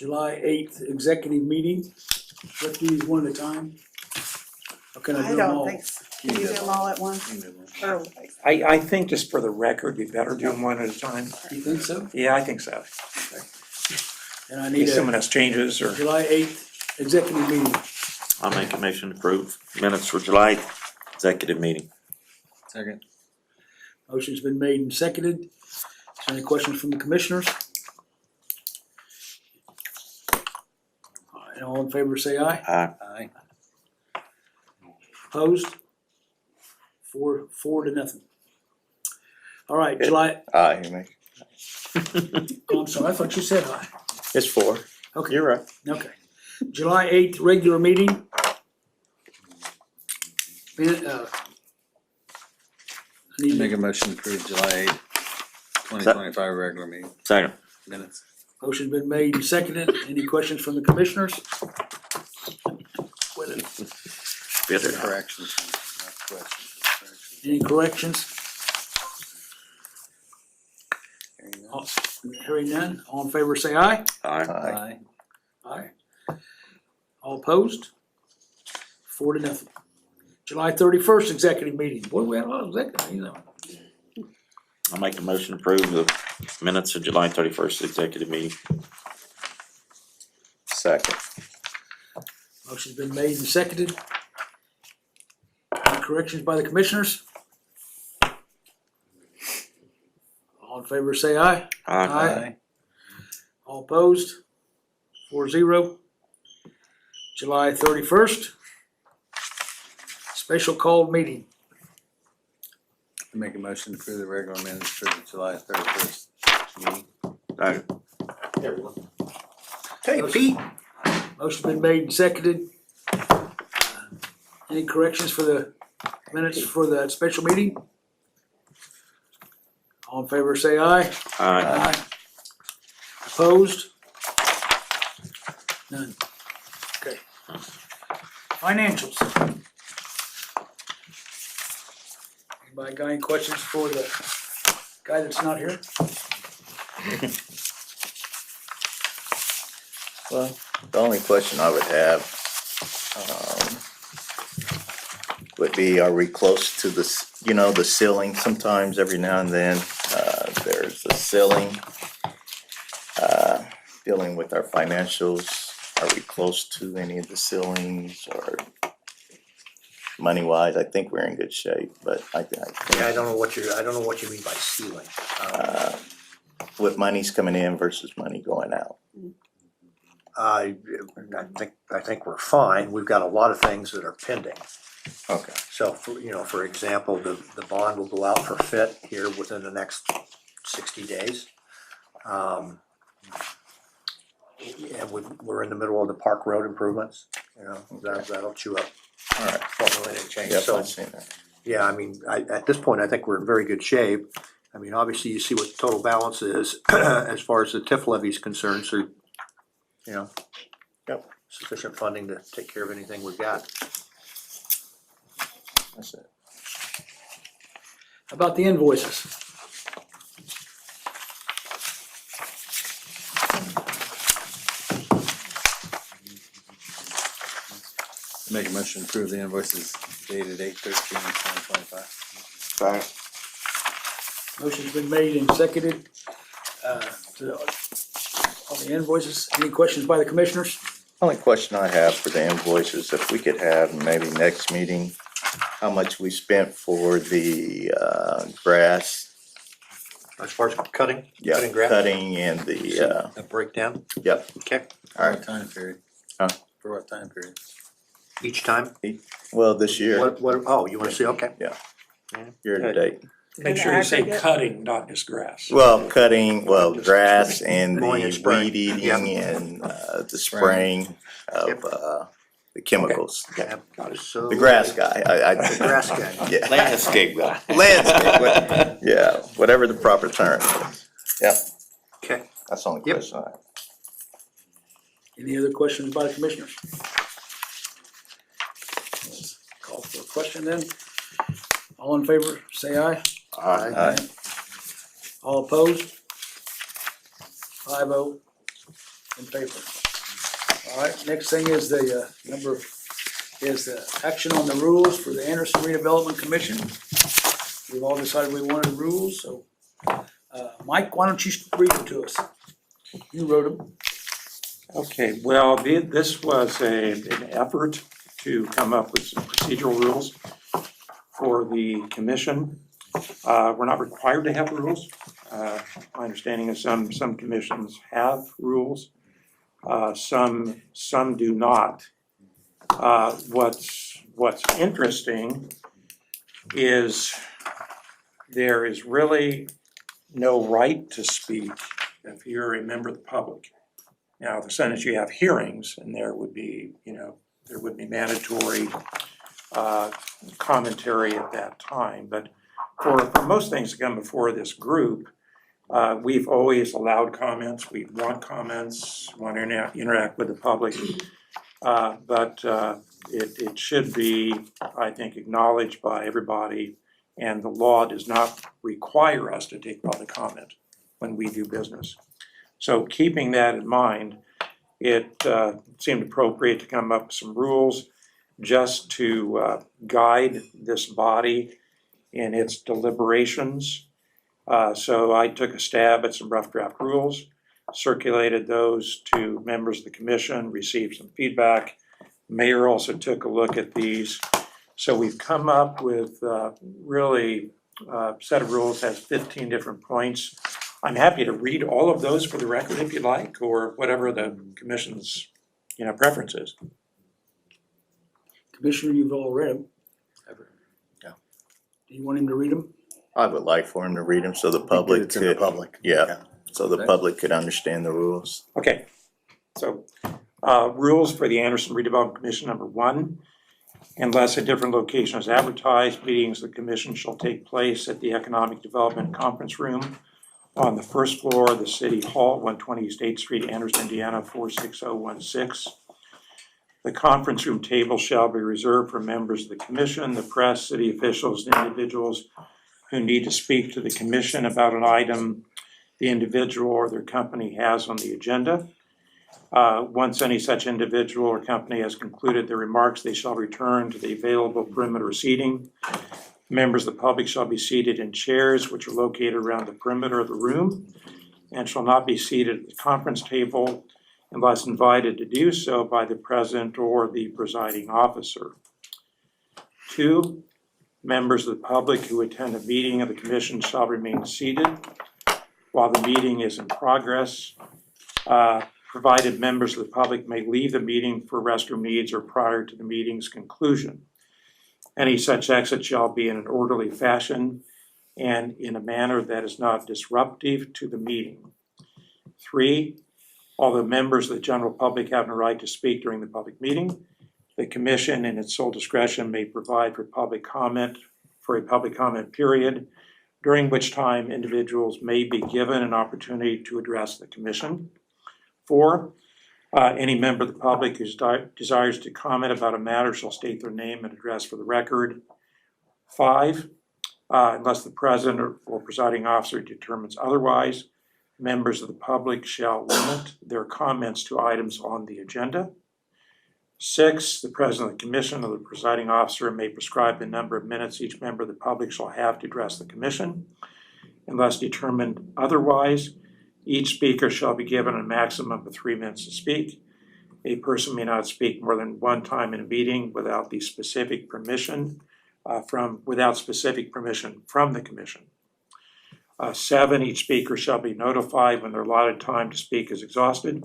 July 8th executive meeting. Let's do these one at a time. Or can I I do them all? don't think so. Can you do them all at once? Or- I think just for the record, we better do them one at a time. You think so? Yeah, I think so. And I In need case someone a has changes or. July 8th executive meeting. I'll make a motion to approve minutes for July executive meeting. Second. Motion's been made and seconded. Is there any questions from the commissioners? And all in favor say aye. Aye. Opposed? 4-0. All right, July, Aye, you make. oh, I'm sorry, I thought you said aye. It's 4. Okay. You're right. Okay. July 8th, regular meeting. I need Make a a motion to approve July 8th, 2025 regular meeting Second. minutes. motion's been made and seconded. Any questions from the commissioners? Bitter. Corrections, not questions. Corrections. Any corrections? Hearing none. All- Hearing none, all in favor say aye. Aye. Aye. Aye. All opposed? 4-0. July 31st executive meeting. Boy, we had a lot of executive, you know. I'll make a motion to approve the minutes of July 31st executive meeting. Second. Motion's been made and seconded. Any corrections by the commissioners? All in favor say aye. Aye. All opposed? 4-0. July 31st. Special called meeting. Make a motion to approve the regular minutes for the July 31st meeting. Second. Hey, Pete. Motion's been made and seconded. Any corrections for the minutes for the special meeting? All in favor say aye. Aye. Opposed? None. Okay. Financials. Anybody got any questions for the guy that's not here? Well, the only question I would have, would be, are we close to the ceiling? Sometimes every now and then, there's a ceiling. Dealing with our financials, are we close to any of the ceilings or money-wise? I think we're in good shape, but I think Yeah, I don't know what you mean by ceiling. with monies coming in versus money going out. I think we're fine. We've got a lot of things that are pending. Okay. So for example, the bond will go out for fit here within the next 60 days. And we're in the middle of the Park Road improvements, that'll chew up All right. $12 million and change. Yep, So, I've seen that. yeah, I mean, at this point, I think we're in very good shape. I mean, obviously, you see what the total balance is as far as the TIF levy is concerned, so, Yep. sufficient funding to take care of anything we've got. That's it. How about the invoices? Make a motion to approve the invoices dated 8/13/2025. Second. Motion's been made and seconded. On the invoices, any questions by the commissioners? Only question I have for the invoices, if we could have maybe next meeting, how much we spent for the grass, As far as cutting grass, cutting and the a breakdown, yep. okay, All right. What time period? Huh? For what time period? each time? Well, this year, Oh, you wanna see, okay. year to date. Make In sure you say aggregate? cutting, not just grass. Well, cutting, grass and Mowing and the spraying. weed eating Yep. and the spraying Yep. of the chemicals. Okay, Got it. so. The grass guy, The grass guy. Yeah. Landscape guy. Landscape, yeah, whatever the proper term is. Yep, Okay, that's the only Yep. question I have. Any other questions by the commissioners? Let's call for a question then. All in favor, say aye. Aye. All opposed? 5-0 in paper. All right, next thing is the action on the rules for the Anderson Redevelopment Commission. We've all decided we wanted rules, so, Mike, why don't you read them to us? You wrote them. Okay, well, this was an effort to come up with some procedural rules for the commission. We're not required to have rules. My understanding is some commissions have rules. Some do not. What's interesting is there is really no right to speak if you're a member of the public. Now, the sentence you have hearings, and there would be mandatory commentary at that time. But for most things to come before this group, we've always allowed comments. We want comments, want to interact with the public. But it should be, I think, acknowledged by everybody, and the law does not require us to take public comment when we do business. So keeping that in mind, it seemed appropriate to come up with some rules just to guide this body in its deliberations. So I took a stab at some rough draft rules, circulated those to members of the commission, received some feedback. Mayor also took a look at these. So we've come up with really a set of rules, has 15 different points. I'm happy to read all of those for the record if you'd like, or whatever the commission's, preference is. Commissioner, you've all read them. Yeah. Do you want him to read them? I would like for him to read them so the public It's in the could, public. yeah, so the Okay. public could understand the rules. Okay, so rules for the Anderson Redevelopment Commission, number 1. Unless a different location is advertised, meetings of the commission shall take place at the Economic Development Conference Room on the first floor of the City Hall, 120 East 8th Street, Anderson, Indiana, 46016. The conference room table shall be reserved for members of the commission, the press, city officials, and individuals who need to speak to the commission about an item the individual or their company has on the agenda. Once any such individual or company has concluded their remarks, they shall return to the available perimeter seating. Members of the public shall be seated in chairs which are located around the perimeter of the room and shall not be seated at the conference table unless invited to do so by the president or the presiding officer. 2, members of the public who attend a meeting of the commission shall remain seated while the meeting is in progress, provided members of the public may leave the meeting for restroom needs or prior to the meeting's conclusion. Any such exit shall be in an orderly fashion and in a manner that is not disruptive to the meeting. 3, although members of the general public have no right to speak during the public meeting, the commission in its sole discretion may provide for a public comment period, during which time individuals may be given an opportunity to address the commission. 4, any member of the public who desires to comment about a matter shall state their name and address for the record. 5, unless the president or presiding officer determines otherwise, members of the public shall limit their comments to items on the agenda. 6, the president of the commission or the presiding officer may prescribe the number of minutes each member of the public shall have to address the commission. Unless determined otherwise, each speaker shall be given a maximum of 3 minutes to speak. A person may not speak more than one time in a meeting without specific permission from the commission. 7, each speaker shall be notified when their allotted time to speak is exhausted,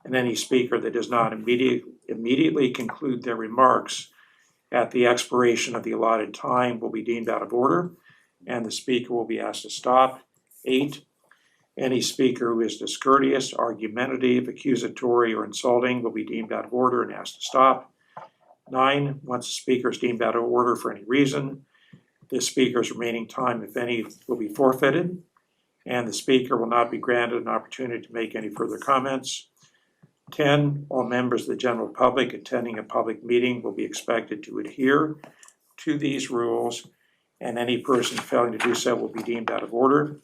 and any speaker that does not immediately conclude their remarks at the expiration of the allotted time will be deemed out of order, and the speaker will be asked to stop. 8, any speaker who is discourteous, argumentative, accusatory, or insulting will be deemed out of order and asked to stop. 9, once a speaker is deemed out of order for any reason, the speaker's remaining time, if any, will be forfeited, and the speaker will not be granted an opportunity to make any further comments. 10, all members of the general public attending a public meeting will be expected to adhere to these rules, and any person failing to do so will be deemed out of order.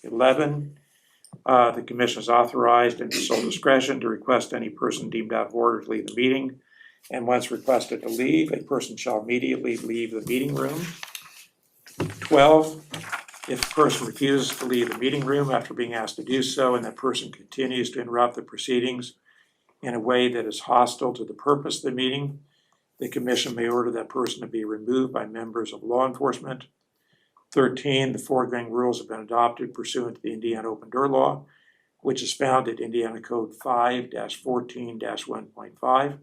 11, The commission is authorized in its sole discretion to request any person deemed out of order to leave the meeting. And once requested to leave, a person shall immediately leave the meeting room. 12, if a person refuses to leave the meeting room after being asked to do so, and that person continues to interrupt the proceedings in a way that is hostile to the purpose of the meeting, the commission may order that person to be removed by members of law enforcement. 13, the foregoing rules have been adopted pursuant to the Indiana Open Door Law, which is found at Indiana Code 5-14-1.5.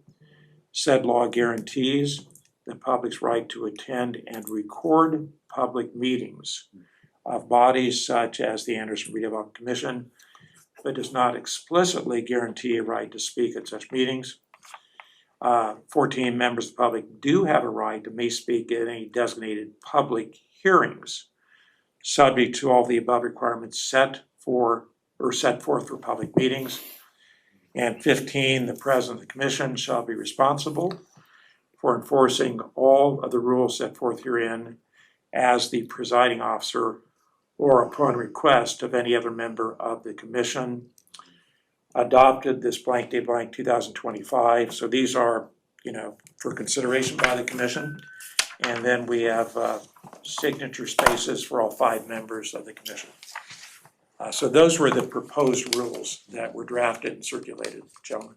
Said law guarantees the public's right to attend and record public meetings of bodies such as the Anderson Redevelopment Commission, but does not explicitly guarantee a right to speak at such meetings. 14, members of the public do have a right to may speak at any designated public hearings, subject to all the above requirements set forth for public meetings. And 15, the president of the commission shall be responsible for enforcing all of the rules set forth herein as the presiding officer or upon request of any other member of the commission. Adopted this blank day blank 2025. So these are, for consideration by the commission. And then we have signature spaces for all 5 members of the commission. So those were the proposed rules that were drafted and circulated, gentlemen.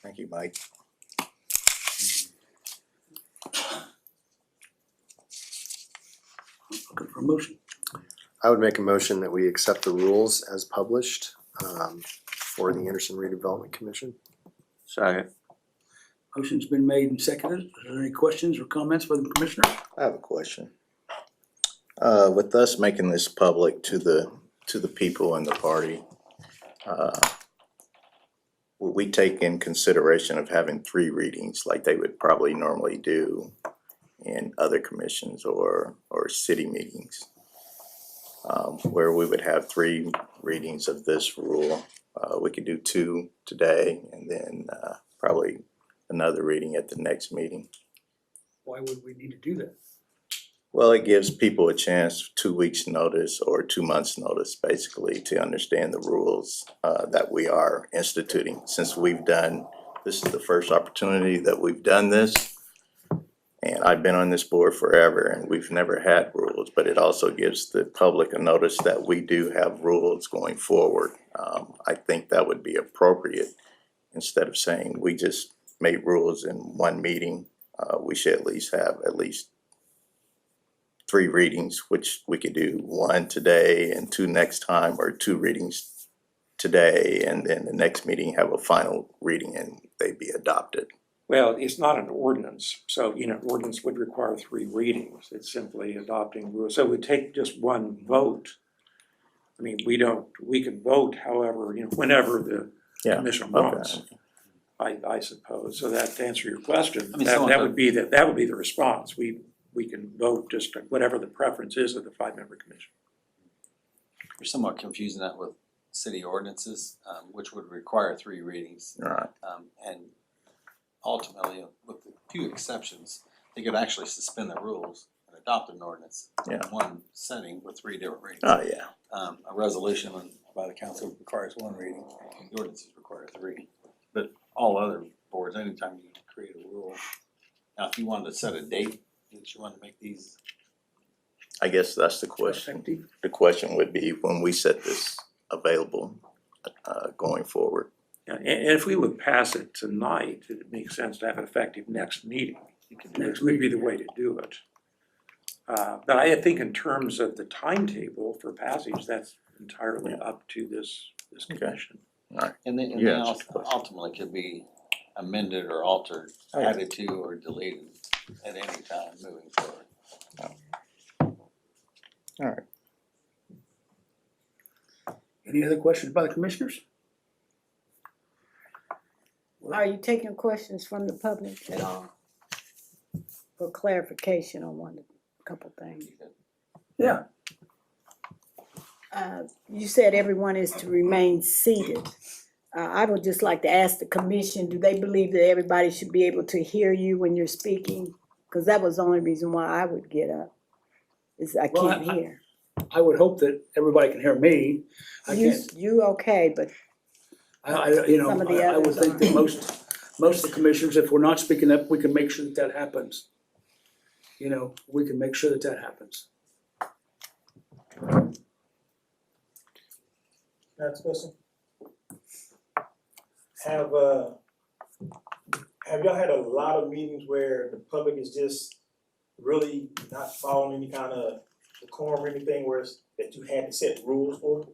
Thank you, Mike. Looking for a motion. I would make a motion that we accept the rules as published for the Anderson Redevelopment Commission. Second. Motion's been made and seconded. Are there any questions or comments by the commissioners? I have a question. With us making this public to the people in the party, will we take in consideration of having 3 readings like they would probably normally do in other commissions or city meetings? Where we would have 3 readings of this rule. We could do 2 today and then probably another reading at the next meeting. Why would we need to do that? Well, it gives people a chance, 2 weeks' notice or 2 months' notice, basically, to understand the rules that we are instituting. Since this is the first opportunity that we've done this, and I've been on this board forever, and we've never had rules, but it also gives the public a notice that we do have rules going forward. I think that would be appropriate. Instead of saying we just made rules in 1 meeting, we should at least have 3 readings, which we could do 1 today and 2 next time, or 2 readings today, and then the next meeting have a final reading and they be adopted. Well, it's not an ordinance, so, an ordinance would require 3 readings. It's simply adopting rules. So it would take just 1 vote. I mean, we can vote however, whenever the commission wants, I suppose. So that, to answer your question, that would be the response. We can vote just whatever the preference is of the 5-member commission. You're somewhat confusing that with city ordinances, which would require 3 readings. Right. And ultimately, with a few exceptions, they could actually suspend the rules and adopt an ordinance in 1 setting with 3 different readings. Oh, yeah. A resolution by the council requires 1 reading, the ordinances require 3. But all other boards, anytime you create a rule. Now, if you wanted to set a date that you want to make these, I guess that's the question. Effective. The question would be when we set this available going forward. Yeah, and if we would pass it tonight, it makes sense to have it effective next meeting. Next would be the way to do it. But I think in terms of the timetable for passage, that's entirely up to this commission. and then ultimately could be amended or altered, added to or deleted at any time moving forward. All right. Any other questions by the commissioners? Are you taking questions from the public at all? For clarification on a couple things. Yeah. You said everyone is to remain seated. I would just like to ask the commission, do they believe that everybody should be able to hear you when you're speaking? Because that was the only reason why I would get up, is I can't hear. I would hope that everybody can hear me. I can't, You okay, but Some of the I would others think that most of the commissioners, if we're not speaking up, we can make sure that happens. We can make sure that happens. Next question. Have y'all had a lot of meetings where the public is just really not following any kind of decorum or anything where it's, that you had to set rules for?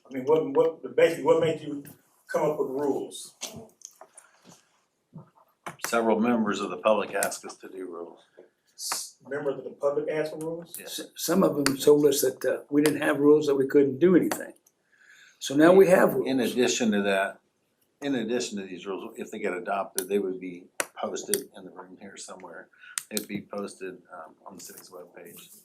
I mean, what made you come up with rules? Several members of the public asked us to do rules. Members of the public asked for rules? Yes. Some of them told us that we didn't have rules, that we couldn't do anything. So now we have rules. In addition to that, in addition to these rules, if they get adopted, they would be posted in the room here somewhere. It'd be posted on the city's webpage.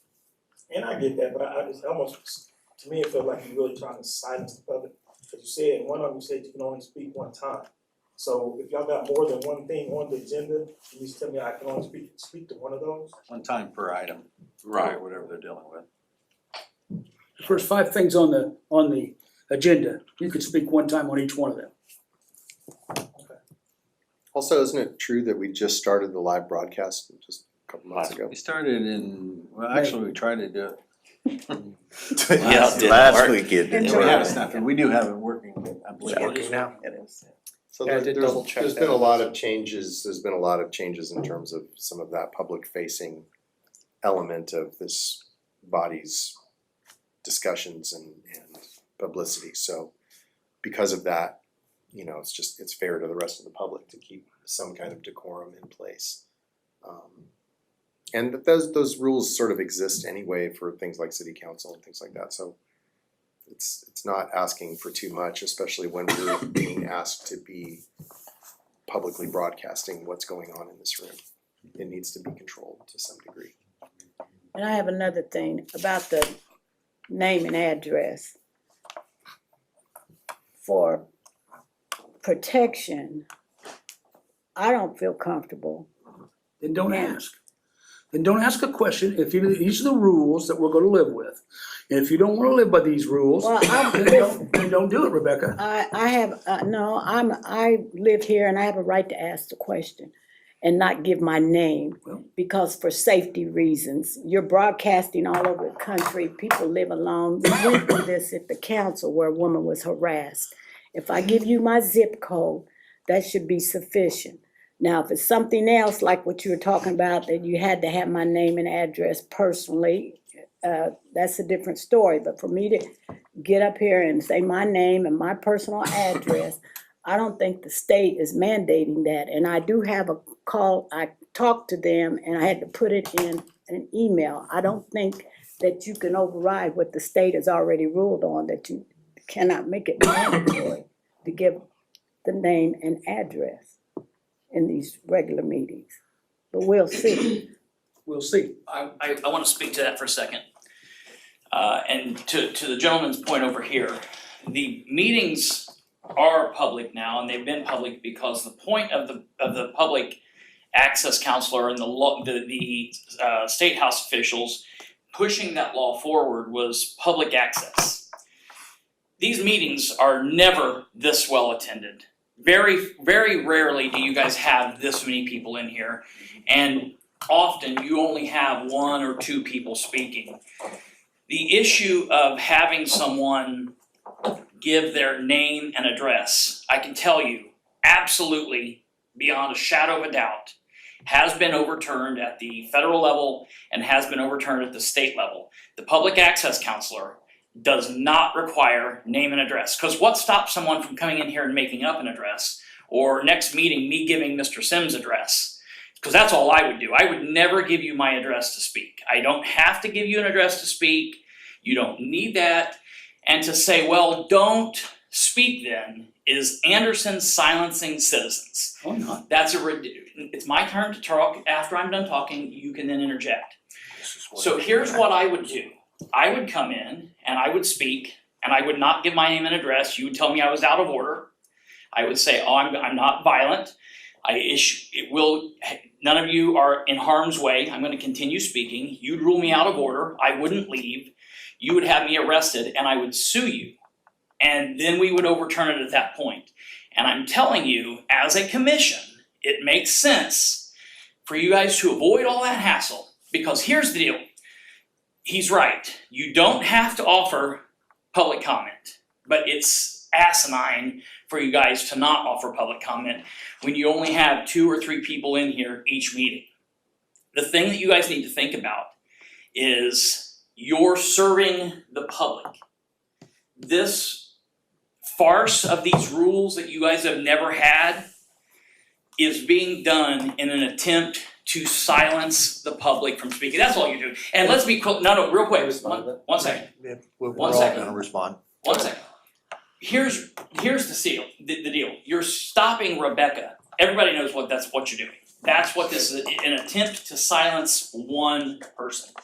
And I get that, but it's almost, to me, it felt like you're really trying to silence the public. Because you said, one of them said you can only speak one time. So if y'all got more than one thing on the agenda, you just tell me I can only speak to one of those? One time per item. Right. Or whatever they're dealing with. The first 5 things on the agenda, you could speak one time on each one of them. Also, isn't it true that we just started the live broadcast just a couple months ago? We started actually we tried to do it. Yeah, it didn't Last work. week it We didn't have work. it snapped, we do have it working, I believe. now? It is. So Yeah, I did double check there's that. been a lot of changes, in terms of some of that public facing element of this body's discussions and publicity. So because of that, it's fair to the rest of the public to keep some kind of decorum in place. And those rules sort of exist anyway for things like city council and things like that, so it's not asking for too much, especially when we're being asked to be publicly broadcasting what's going on in this room. It needs to be controlled to some degree. And I have another thing about the name and address. For protection, I don't feel comfortable. Then don't ask. Then don't ask a question. These are the rules that we're gonna live with. And if you don't wanna live by these rules, Well, then don't do it, Rebecca. I live here and I have a right to ask the question and not give my name because for safety reasons. You're broadcasting all over the country, people live alone. We went through this at the council where a woman was harassed. If I give you my zip code, that should be sufficient. Now, if it's something else like what you were talking about, that you had to have my name and address personally, that's a different story. But for me to get up here and say my name and my personal address, I don't think the state is mandating that. And I do have a call, I talked to them and I had to put it in an email. I don't think that you can override what the state has already ruled on, that you cannot make it mandatory to give the name and address in these regular meetings. But we'll see. We'll see. I wanna speak to that for a second. And to the gentleman's point over here, the meetings are public now, and they've been public because the point of the public access counselor and the state house officials pushing that law forward was public access. These meetings are never this well attended. Very, very rarely do you guys have this many people in here, and often you only have 1 or 2 people speaking. The issue of having someone give their name and address, I can tell you, absolutely, beyond a shadow of a doubt, has been overturned at the federal level and has been overturned at the state level. The public access counselor does not require name and address, because what stops someone from coming in here and making up an address, or next meeting me giving Mr. Symmes' address? Because that's all I would do. I would never give you my address to speak. I don't have to give you an address to speak. You don't need that. And to say, well, don't speak then, is Anderson silencing citizens. Oh, not. It's my turn to talk. After I'm done talking, you can then interject. So here's what I would do. I would come in and I would speak and I would not give my name and address. You would tell me I was out of order. I would say, oh, I'm not violent. none of you are in harm's way. I'm gonna continue speaking. You'd rule me out of order. I wouldn't leave. You would have me arrested and I would sue you. And then we would overturn it at that point. And I'm telling you, as a commission, it makes sense for you guys to avoid all that hassle. Because here's the deal. He's right. You don't have to offer public comment, but it's asinine for you guys to not offer public comment when you only have 2 or 3 people in here each meeting. The thing that you guys need to think about is you're serving the public. This farce of these rules that you guys have never had is being done in an attempt to silence the public from speaking. That's all you're doing. And let's be no, real quick, one second. We're One all second. gonna respond. One second. Here's the deal. You're stopping Rebecca. Everybody knows that's what you're doing. That's what this is, an attempt to silence one person.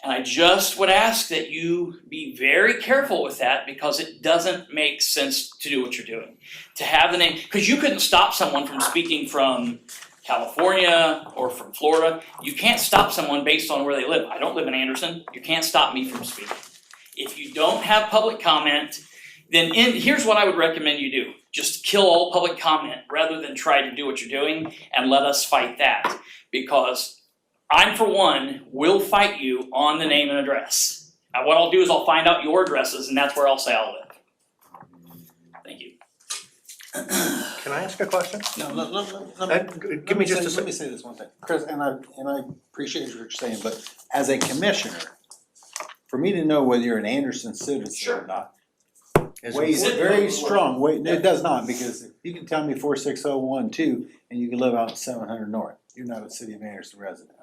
And I just would ask that you be very careful with that because it doesn't make sense to do what you're doing. To have the name, because you couldn't stop someone from speaking from California or from Florida. You can't stop someone based on where they live. I don't live in Anderson. You can't stop me from speaking. If you don't have public comment, then here's what I would recommend you do. Just kill all public comment rather than try to do what you're doing and let us fight that. Because I, for one, will fight you on the name and address. What I'll do is I'll find out your addresses and that's where I'll say I'll live. Thank you. Can I ask a question? No, let Give me just a Let second. me say this one thing, Chris, and I appreciate what you're saying, but as a commissioner, for me to know whether you're an Anderson citizen Sure. or not, Is weighs it- very strong, it does not, because if you can tell me 46012 and you can live out in 700 North, you're not a city of Anderson resident.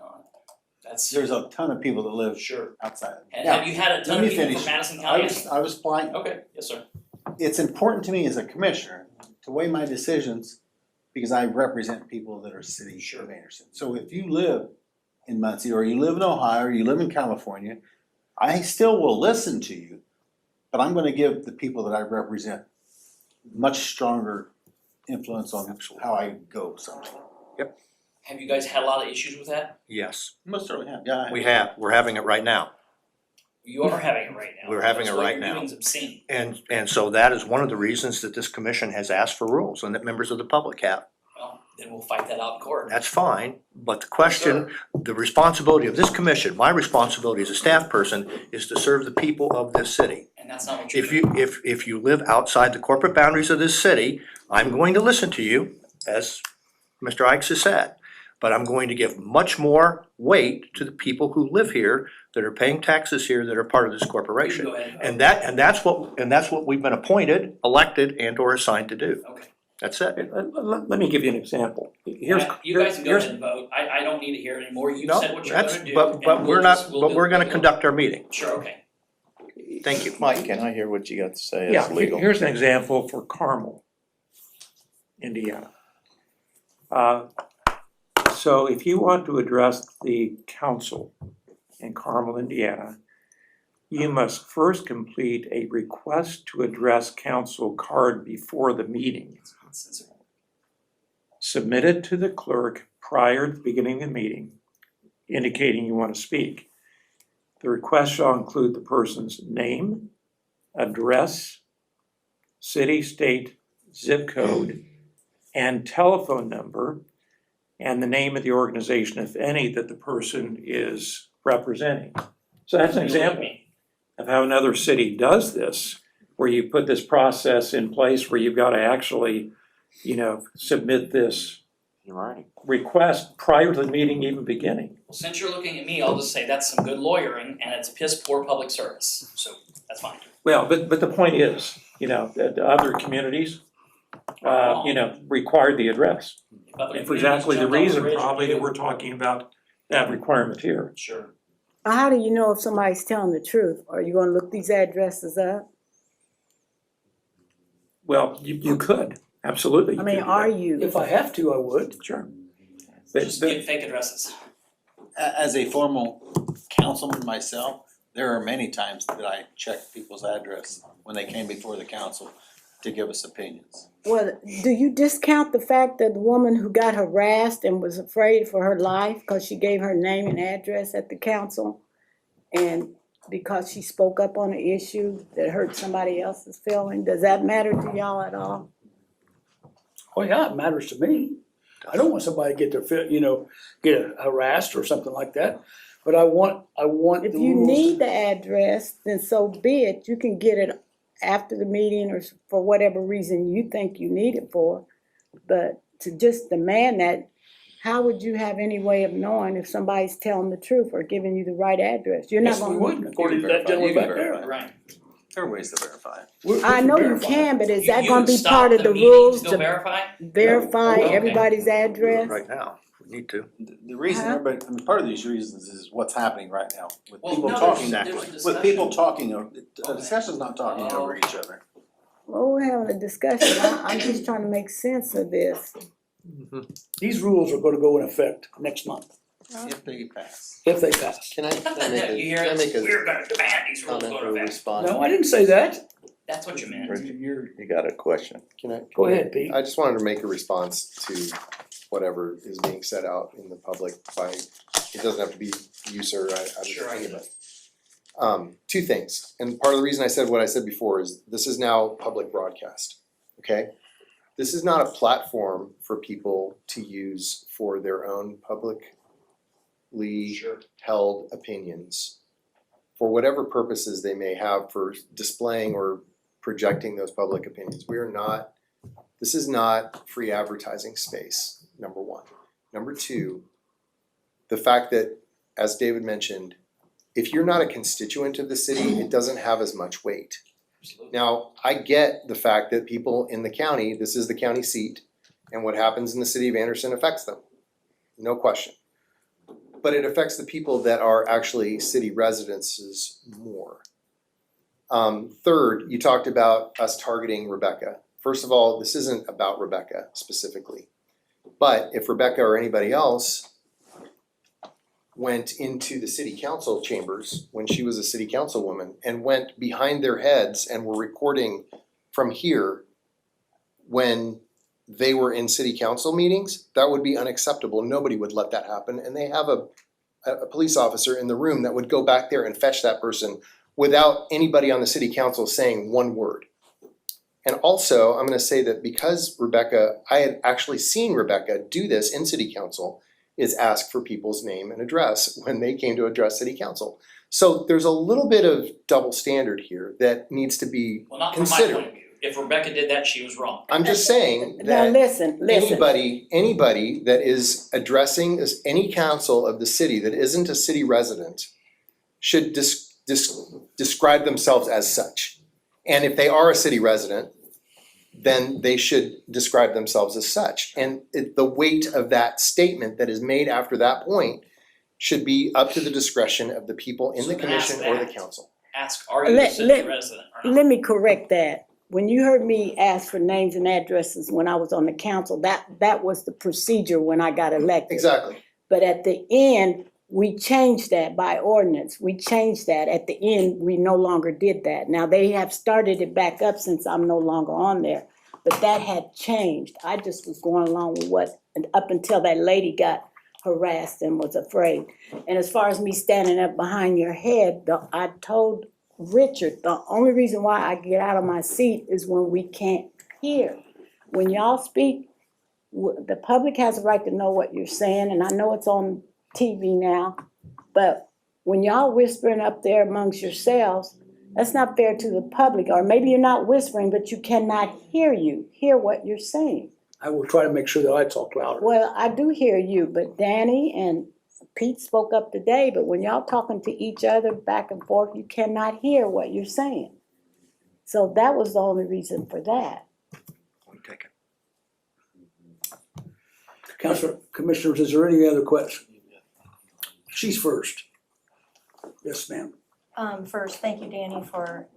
That's There's a ton of people that live sure. outside. And Now, have you had a ton let of me people finish. from Madison I County? was applying, Okay, yes, sir. it's important to me as a commissioner to weigh my decisions because I represent people that are city of Anderson. So if you live in Muncie or you live in Ohio or you live in California, I still will listen to you, but I'm gonna give the people that I represent much stronger influence on how I go something. Have you guys had a lot of issues with that? Yes, Most certainly have, yeah. we have. We're having it right now. You are having it right now. We're having That's it what right you're now. doing is obscene. And so that is one of the reasons that this commission has asked for rules and that members of the public have. Well, then we'll fight that out in court. That's fine, but the question, the responsibility of this commission, my responsibility as a staff person is to serve the people of this city. And that's not what you're If doing. if you live outside the corporate boundaries of this city, I'm going to listen to you, as Mr. Eicks has said. But I'm going to give much more weight to the people who live here, that are paying taxes here, that are part of this corporation. Go ahead. And that's what we've been appointed, elected, and or assigned to do. Okay. That's it. Let me give you an example. Here's, You guys can go here's, ahead and vote. I don't need to hear it anymore. You've No, said what you're that's, gonna do. but and we're we'll not, just- we'll but do- we're gonna we'll- conduct our meeting. Sure, okay. Thank you. Mike, can I hear what you got to say yeah, as legal? here's an example for Carmel, Indiana. So if you want to address the council in Carmel, Indiana, you must first complete a request to address council card before the meeting. Submit it to the clerk prior to the beginning of the meeting, indicating you want to speak. The request shall include the person's name, address, city, state, zip code, and telephone number, and the name of the organization, if any, that the person is representing. So that's an example of how another city does this, where you put this process in place where you've got to actually, submit this You're right. request prior to the meeting even beginning. Well, since you're looking at me, I'll just say that's some good lawyering and it's piss poor public service. So that's fine. Well, but the point is, that other communities, required the address. Other And for exactly the communities jumped off reason bridge and probably did that it. we're talking about that requirement here. Sure. How do you know if somebody's telling the truth? Are you gonna look these addresses up? Well, you could, absolutely. I you mean, could do are that. you? If I have to, I would. Sure. Just give fake addresses. As a formal councilman myself, there are many times that I check people's address when they came before the council. to give us opinions. Well, do you discount the fact that the woman who got harassed and was afraid for her life because she gave her name and address at the council, and because she spoke up on an issue that hurt somebody else's feeling, does that matter to y'all at all? Oh, yeah, it matters to me. I don't want somebody to get get harassed or something like that, but I want If the you rules. need the address, then so be it. You can get it after the meeting or for whatever reason you think you need it for. But to just demand that, how would you have any way of knowing if somebody's telling the truth or giving you the right address? You're not Yes, we gonna. would, according to that verify, gentleman you back can there. verify. Right. There are ways to verify it. I know you verify. can, but is You- that you gonna would be stop part of the meeting rules to to verify? verify No. Okay. everybody's Do it address? right now, we need to. The reason Huh? everybody, I mean, part of these reasons is what's happening right now with Well, people no, talking, there's a with people discussion. talking, a discussion's not talking over each other. Well, we're having a discussion. I'm just trying to make sense of this. These rules are gonna go in effect next month, If they pass. if they pass. Can I make a, You hear can I it? make a We're gonna demand these rules comment go or to effect. respond? No, I didn't say that. That's what you meant. You got a question? Can I? Go ahead, Pete. I just wanted to make a response to whatever is being said out in the public by, it doesn't have to be you, sir, Sure, I anybody. Two things, and part of the reason I said what I said before is this is now public broadcast, okay? This is not a platform for people to use for their own publicly Sure. held opinions for whatever purposes they may have for displaying or projecting those public opinions. This is not free advertising space, number one. Number two, the fact that, as David mentioned, if you're not a constituent of the city, it doesn't have as much weight. Absolutely. Now, I get the fact that people in the county, this is the county seat, and what happens in the city of Anderson affects them, no question. But it affects the people that are actually city residences more. Third, you talked about us targeting Rebecca. First of all, this isn't about Rebecca specifically. But if Rebecca or anybody else went into the city council chambers when she was a city councilwoman and went behind their heads and were recording from here when they were in city council meetings, that would be unacceptable. Nobody would let that happen. And they have a police officer in the room that would go back there and fetch that person without anybody on the city council saying one word. And also, I'm gonna say that because Rebecca, I had actually seen Rebecca do this in city council, is ask for people's name and address when they came to address city council. So there's a little bit of double standard here that needs to be Well, not from my considered. point of view. If Rebecca did that, she was wrong. I'm just saying Now, that listen. anybody that is addressing any council of the city that isn't a city resident should describe themselves as such. And if they are a city resident, then they should describe themselves as such. And the weight of that statement that is made after that point should be up to the discretion of the people in So the then ask commission or the that. council. Ask, are you a Let- city let- resident or not? Let me correct that. When you heard me ask for names and addresses when I was on the council, that was the procedure when I got elected. Exactly. But at the end, we changed that by ordinance. We changed that. At the end, we no longer did that. Now, they have started it back up since I'm no longer on there. But that had changed. I just was going along with what, up until that lady got harassed and was afraid. And as far as me standing up behind your head, I told Richard, the only reason why I get out of my seat is when we can't hear. When y'all speak, the public has a right to know what you're saying, and I know it's on TV now, but when y'all whispering up there amongst yourselves, that's not fair to the public. Or maybe you're not whispering, but you cannot hear what you're saying. I will try to make sure that I talk louder. Well, I do hear you, but Danny and Pete spoke up today, but when y'all talking to each other back and forth, you cannot hear what you're saying. So that was the only reason for that. We take it. Councilor, commissioners, is there any other question? She's first. Yes, ma'am. First, thank you, Danny, for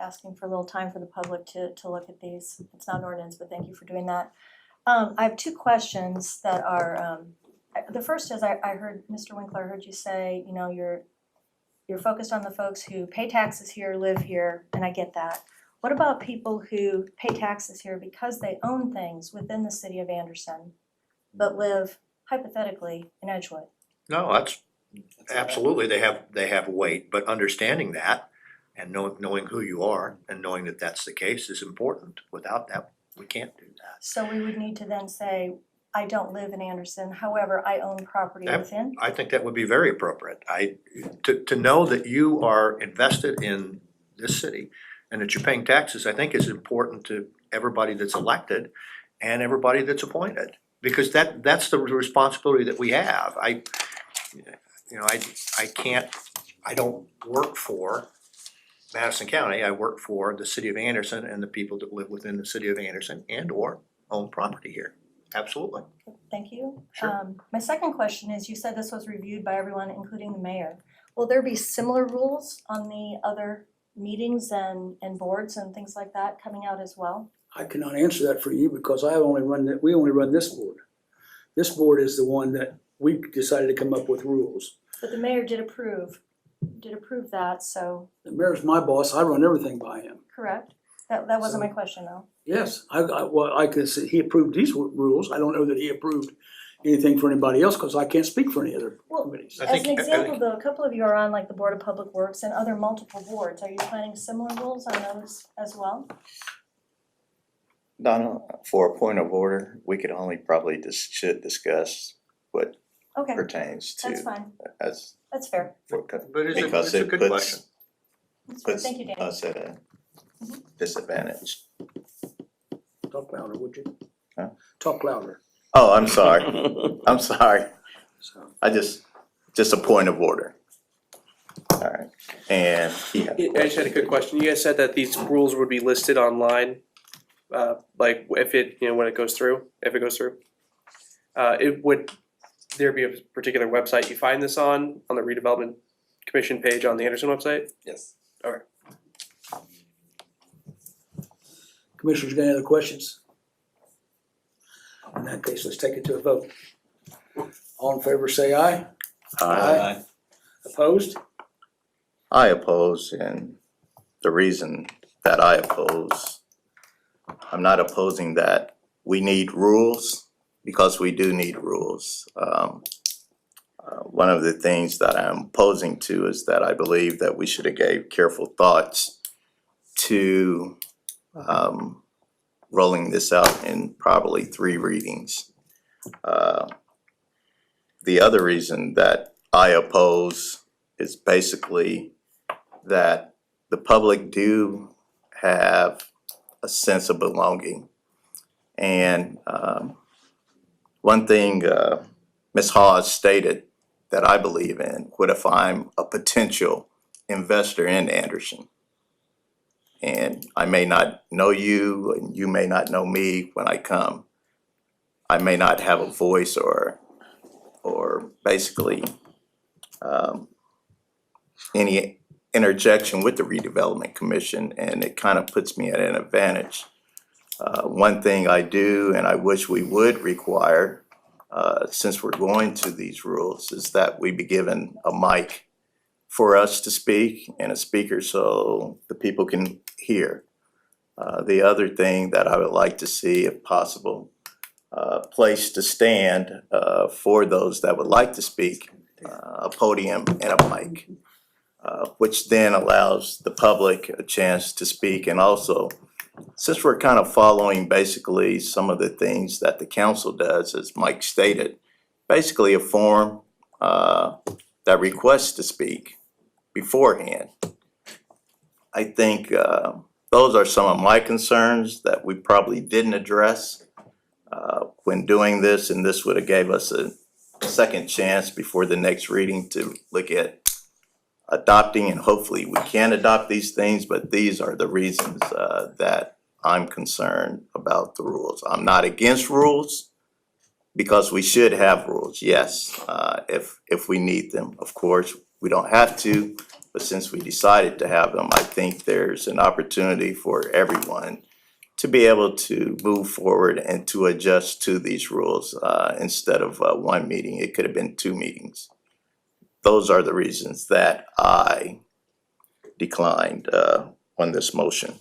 asking for a little time for the public to look at these. It's not an ordinance, but thank you for doing that. I have two questions that are, the first is I heard, Mr. Winkler, I heard you say, you're focused on the folks who pay taxes here, live here, and I get that. What about people who pay taxes here because they own things within the city of Anderson, but live hypothetically in Edgewood? No, that's absolutely, they have weight, but understanding that and knowing who you are and knowing that that's the case is important. Without that, we can't do that. So we would need to then say, I don't live in Anderson, however, I own property Yep. within? I think that would be very appropriate. To know that you are invested in this city and that you're paying taxes, I think is important to everybody that's elected and everybody that's appointed. Because that's the responsibility that we have. I don't work for Madison County, I work for the city of Anderson and the people that live within the city of Anderson and or own property here. Absolutely. Thank you. Sure. My second question is, you said this was reviewed by everyone, including the mayor. Will there be similar rules on the other meetings and boards and things like that coming out as well? I cannot answer that for you because we only run this board. This board is the one that we decided to come up with rules. But the mayor did approve that, so, The mayor's my boss, I run everything by him. correct? That wasn't my question though. Yes, I can say he approved these rules, I don't know that he approved anything for anybody else, because I can't speak for any other Well, committees. I As think- an example though, a couple of you are on like the Board of Public Works and other multiple boards. Are you planning similar rules on those as well? Donna, for a point of order, we could only probably should discuss what Okay, pertains that's to fine. as That's fair. But because it's a it good puts question. That's fair. puts Thank you, Danny. us at a disadvantage. Talk louder, would you? Huh? Talk louder. Oh, I'm sorry. I'm sorry. So, I just a point of order. All right, and he had a I just had a quick question. You guys said that these rules would be listed online, like if it, when it goes through, if it goes through. Would there be a particular website you find this on the redevelopment commission page on the Anderson website? Yes. Commissioners, got any other questions? In that case, let's take it to a vote. All in favor, say aye. Aye. Opposed? I oppose, and the reason that I oppose, I'm not opposing that we need rules, because we do need rules. One of the things that I'm opposing to is that I believe that we should have gave careful thoughts to rolling this out in probably 3 readings. The other reason that I oppose is basically that the public do have a sense of belonging. And one thing Ms. Hawes stated that I believe in, what if I'm a potential investor in Anderson? And I may not know you, and you may not know me when I come. I may not have a voice or basically any interjection with the redevelopment commission, and it kind of puts me at an advantage. One thing I do, and I wish we would require, since we're going to these rules, is that we be given a mic for us to speak and a speaker so the people can hear. The other thing that I would like to see, if possible, a place to stand for those that would like to speak, a podium and a mic, which then allows the public a chance to speak. And also, since we're kind of following basically some of the things that the council does, as Mike stated, basically a form that requests to speak beforehand. I think those are some of my concerns that we probably didn't address when doing this, and this would have gave us a second chance before the next reading to look at adopting, and hopefully we can adopt these things, but these are the reasons that I'm concerned about the rules. I'm not against rules, because we should have rules, yes, if we need them. Of course, we don't have to, but since we decided to have them, I think there's an opportunity for everyone to be able to move forward and to adjust to these rules. Instead of 1 meeting, it could have been 2 meetings. Those are the reasons that I declined on this motion.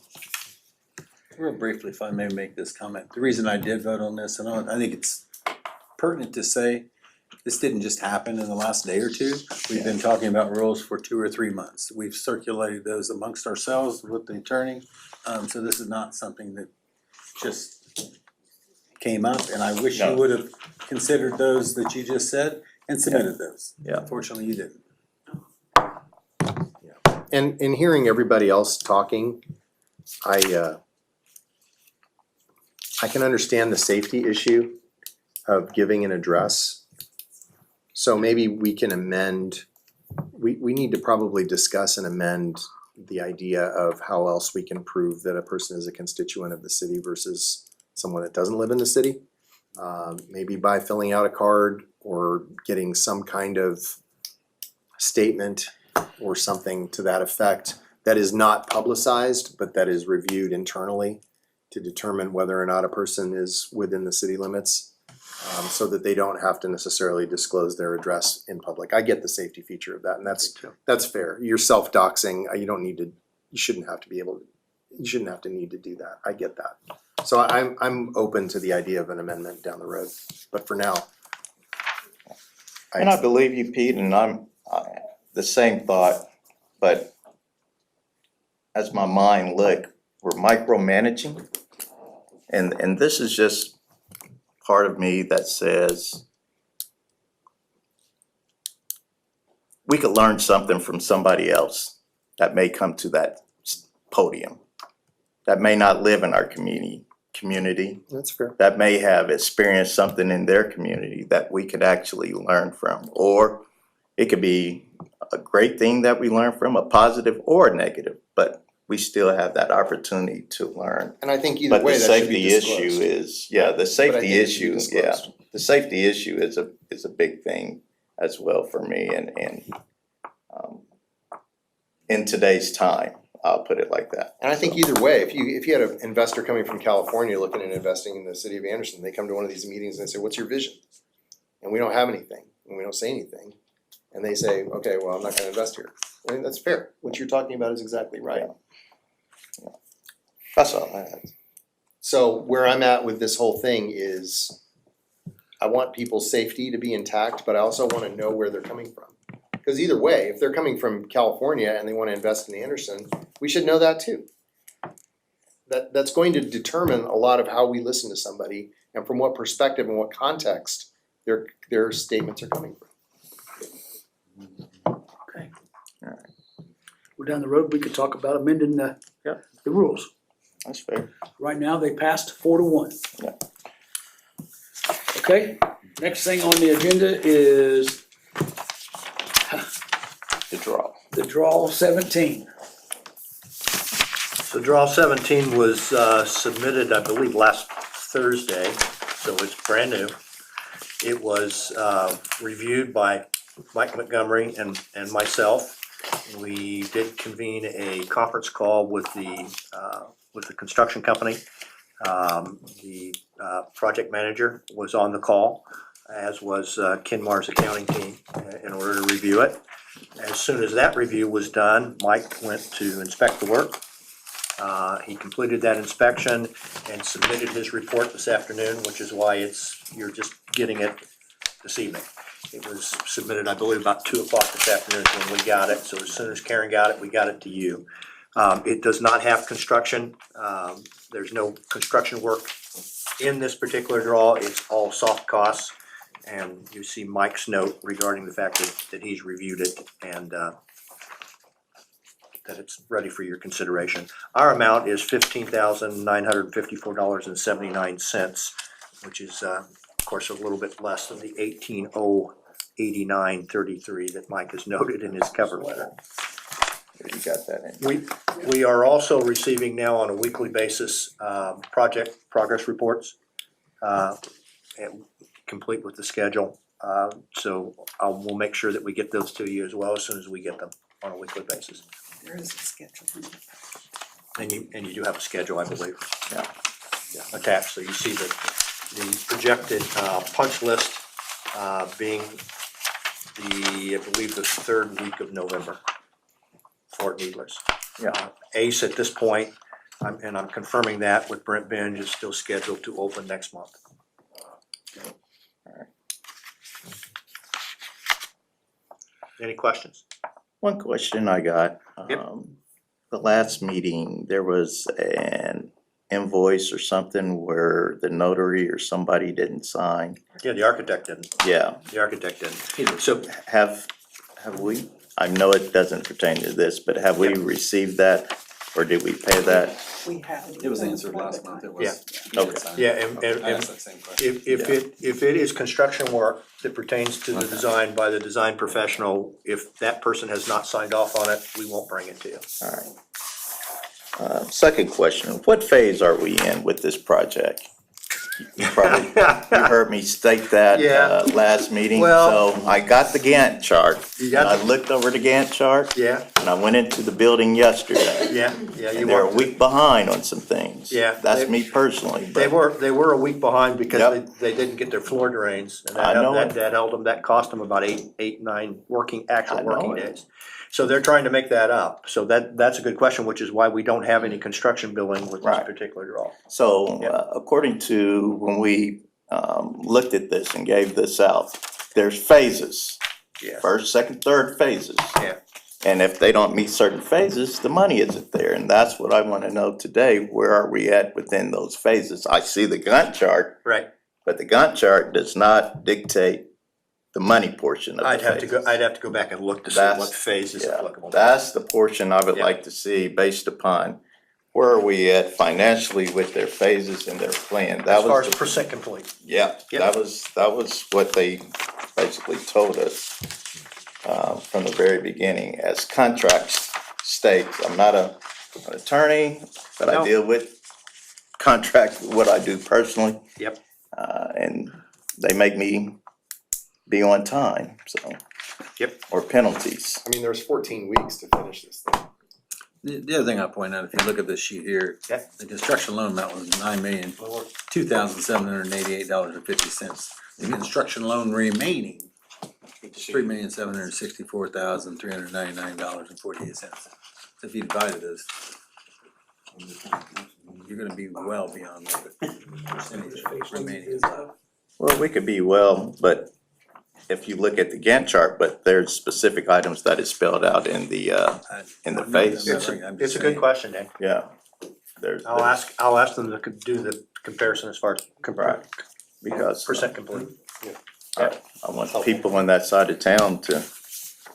Real briefly, if I may make this comment, the reason I did vote on this, and I think it's pertinent to say, this didn't just happen in the last day or two. We've been talking about rules for 2 or 3 months. We've circulated those amongst ourselves with the attorney. So this is not something that just came up, and I wish you would have considered those that you just said and submitted those. Yeah. Unfortunately, you didn't. And in hearing everybody else talking, I can understand the safety issue of giving an address. So maybe we can amend, we need to probably discuss and amend the idea of how else we can prove that a person is a constituent of the city versus someone that doesn't live in the city. Maybe by filling out a card or getting some kind of statement or something to that effect that is not publicized, but that is reviewed internally to determine whether or not a person is within the city limits, so that they don't have to necessarily disclose their address in public. I get the safety feature of that, and that's fair. You're self-doxing, you shouldn't have to need to do that. I get that. So I'm open to the idea of an amendment down the road, but for now. And I believe you, Pete, and I'm the same thought, but as my mind look, we're micromanaging. And this is just part of me that says we could learn something from somebody else that may come to that podium, that may not live in our community, That's fair. that may have experienced something in their community that we could actually learn from. Or it could be a great thing that we learn from, a positive or a negative, but we still have that opportunity to learn. And I think either way, that should be disclosed. The safety think it should issue, be disclosed. the safety issue is a big thing as well for me and in today's time, I'll put it like that. And I think either way, if you had an investor coming from California looking at investing in the city of Anderson, they come to one of these meetings and they say, what's your vision? And we don't have anything, and we don't say anything. And they say, okay, well, I'm not gonna invest here. I mean, that's fair. What you're talking about is exactly right. Yeah. That's all I had. So where I'm at with this whole thing is I want people's safety to be intact, but I also wanna know where they're coming from. Cause either way, if they're coming from California and they wanna invest in Anderson, we should know that too. That's going to determine a lot of how we listen to somebody and from what perspective and what context their statements are coming from. Okay. All right. We're down the road, we could talk about amending the rules. That's fair. Right now, they passed 4-1. Yeah. Okay, next thing on the agenda is The draw. 17. So draw 17 was submitted, I believe, last Thursday, so it's brand new. It was reviewed by Mike Montgomery and myself. We did convene a conference call with the construction company. The project manager was on the call, as was Kinmar's accounting team, in order to review it. As soon as that review was done, Mike went to inspect the work. He completed that inspection and submitted his report this afternoon, which is why you're just getting it this evening. It was submitted, I believe, about 2 o'clock this afternoon is when we got it. So as soon as Karen got it, we got it to you. It does not have construction. There's no construction work in this particular draw. It's all soft costs. And you see Mike's note regarding the fact that he's reviewed it and that it's ready for your consideration. Our amount is $15,954.79, which is, of course, a little bit less than the $18,089.33 that Mike has noted in his cover letter. You got that in. We are also receiving now on a weekly basis project progress reports, complete with the schedule. So we'll make sure that we get those to you as well as soon as we get them on a weekly basis. There is a schedule. And you do have a schedule, I believe. Yeah. Attached, so you see the projected punch list being I believe the 3rd week of November for Needlers. Yeah. ACE at this point And I'm confirming that with Brent Benj is still scheduled to open next month. Any questions? One question I got. Yep. The last meeting, there was an invoice or something where the notary or somebody didn't sign. Yeah, the architect didn't. Yeah, The architect didn't. So have we, I know it doesn't pertain to this, but have we received that or did we pay that? We have. It was answered last month, it was. Yeah. he did Okay. sign it. Yeah, and I asked that same question. if it is construction work that pertains to the design by the design professional, if that person has not signed off on it, we won't bring it to you. All right. Second question, what phase are we in with this project? You heard me state that Yeah. last meeting, Well- so I got the Gantt chart. You got I looked over the Gantt chart Yeah, and I went into the building yesterday. yeah, you And they're a were. week behind on some things. Yeah, That's they- me personally, They but were a week behind because Yep. they didn't get their floor drains. And I know it. that held them, that cost them about eight, 9 I actual know working it. days. So they're trying to make that up. So that's a good question, which is why we don't have any construction billing with this Right. particular draw. so Yep. according to when we looked at this and gave this out, there's phases. Yeah. First, second, third phases. Yeah. And if they don't meet certain phases, the money isn't there, and that's what I wanna know today, where are we at within those phases? I see the Gantt chart, Right. but the Gantt chart does not dictate the money portion of the I'd phases. have to go back and look to see That's- what phase is Yeah, applicable. that's the portion I would Yeah. like to see based upon where are we at financially with their phases and their plan. That As far was as the- percent complete. Yeah, Yep. that was what they basically told us from the very beginning. As contracts states, I'm not an attorney, but No. I deal with contracts, what I do personally. Yep. And they make me be on time, so. Yep. Or penalties. I mean, there's 14 weeks to finish this thing. The other thing I'll point out, if you look at this sheet here, Yeah. the construction loan amount was $9,2,788.50. The construction loan remaining is $3,764,399.48. So if you divided this, you're gonna be well beyond what the percentage remaining is left. Well, we could be well, but if you look at the Gantt chart, but there's specific items that is spelled out in the phase. It's a good question, Dan. Yeah. There's. I'll ask them to do the comparison as far as Right, because percent complete. I want people on that side of town to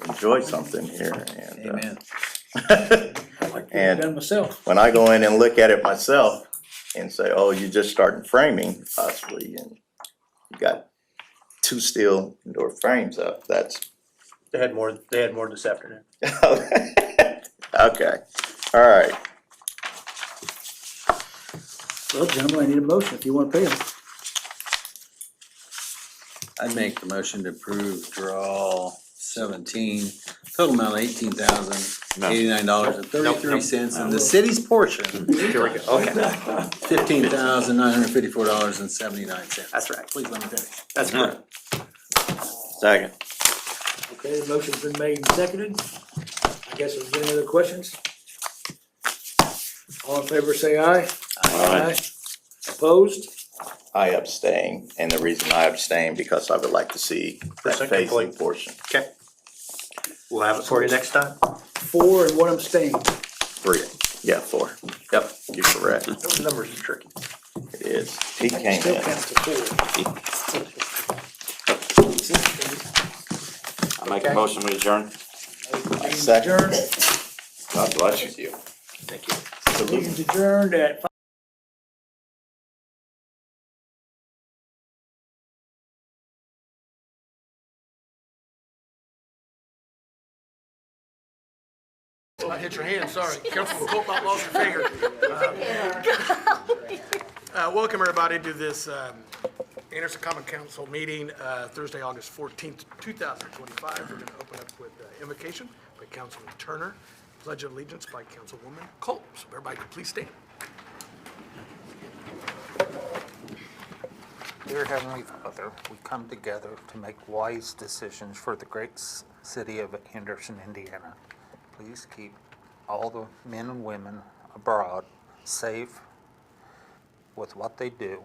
enjoy something here and. Amen. I've And done myself. when I go in and look at it myself and say, oh, you're just starting framing possibly, and you got 2 steel indoor frames up, that's. They had more this afternoon. Okay, all right. Well, gentlemen, I need a motion if you wanna pay them. I'd make the motion to approve draw 17, total amount of $18,089.33, and the city's portion, Here we go, okay, $15,954.79. that's right, Please let me finish. that's correct. Second. Okay, the motion's been made and seconded. I guess if there's any other questions? All in favor, say aye. Aye. Opposed? I abstain, and the reason I abstain because I would like to see that Percent phasing complete. portion. Okay. We'll have it for you next time. 4 and 1 abstain. 3, yeah, 4. Yep, you're correct. Those numbers are tricky. It is. He came Still in. counts to 4. I make a motion to adjourn. Second. Adjourned. God bless you. Thank you. Meeting's adjourned at Hit your hand, sorry. Careful, hope not lost your finger. Welcome everybody to this Anderson Common Council meeting, Thursday, August 14th, 2025. We're going to open up with invocation by Councilman Turner, Pledge of Allegiance by Councilwoman Colt. So everybody can please stand. Dear Heavenly Father, we come together to make wise decisions for the great city of Anderson, Indiana. Please keep all the men and women abroad safe with what they do.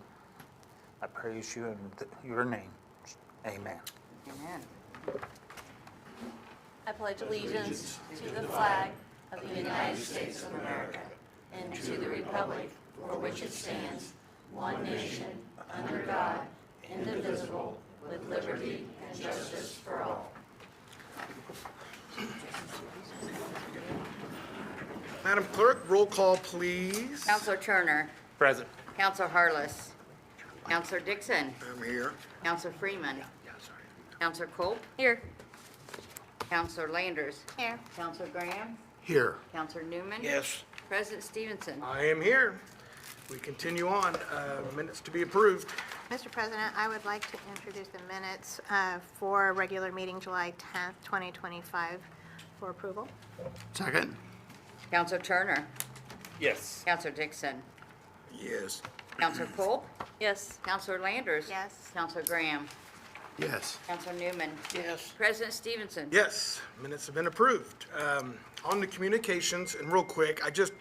I praise you in your name. Amen. Amen. I pledge allegiance to the flag of the United States of America and to the republic for which it stands, one nation, under God, indivisible, with liberty and justice for all. Madam Clerk, roll call, please. Counselor Turner, Present. Counselor Harless, Counselor Dixon, I'm here. Counselor Freeman, Counselor Culp. Here. Counselor Landers. Here. Counselor Graham, Here. Counselor Newman. Yes. President Stevenson. I am here. We continue on, minutes to be approved. Mr. President, I would like to introduce the minutes for regular meeting July 10th, 2025 for approval. Second. Counselor Turner, Yes. Counselor Dixon, Yes. Counselor Culp, Yes. Counselor Landers. Yes. Counselor Graham, Yes. Counselor Newman, Yes. President Stevenson. Yes, minutes have been approved. On the communications, and real quick, I just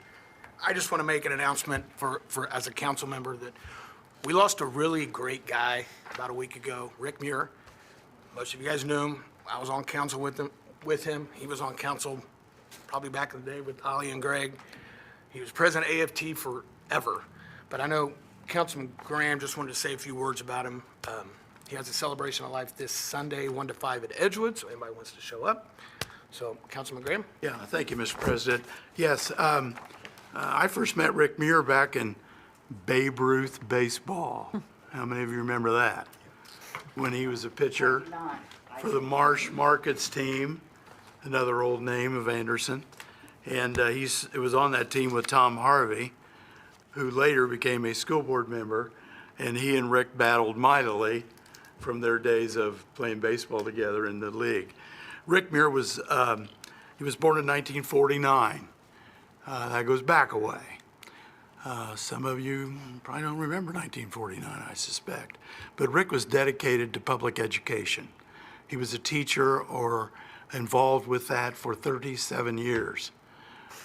want to make an announcement for as a council member that we lost a really great guy about a week ago, Rick Muir. Most of you guys knew him. I was on council with him. He was on council probably back in the day with Ollie and Greg. He was president of AFT forever. But I know Councilman Graham just wanted to say a few words about him. He has a celebration of life this Sunday, 1 to 5 at Edgewood, so anybody wants to show up. So, Councilman Graham? Yeah, thank you, Mr. President. Yes, I first met Rick Muir back in Babe Ruth baseball. How many of you remember that? When he was a pitcher for the Marsh Markets team, another old name of Anderson. And it was on that team with Tom Harvey, who later became a school board member. And he and Rick battled mightily from their days of playing baseball together in the league. Rick Muir was born in 1949. That goes back a way. Some of you probably don't remember 1949, I suspect. But Rick was dedicated to public education. He was a teacher or involved with that for 37 years.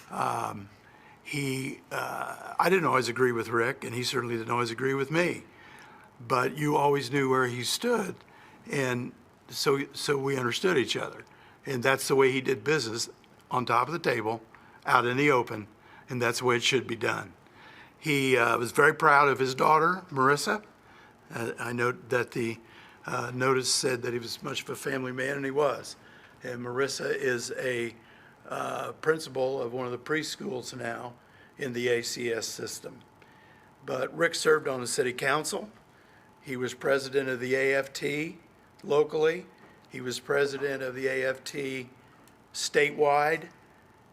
I didn't always agree with Rick, and he certainly didn't always agree with me. But you always knew where he stood, and so we understood each other. And that's the way he did business, on top of the table, out in the open, and that's the way it should be done. He was very proud of his daughter, Marissa. I note that the notice said that he was much of a family man, and he was. And Marissa is a principal of one of the preschools now in the ACS system. But Rick served on the city council. He was president of the AFT locally. He was president of the AFT statewide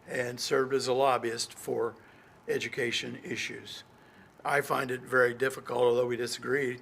and served as a lobbyist for education issues. I find it very difficult, although we disagreed,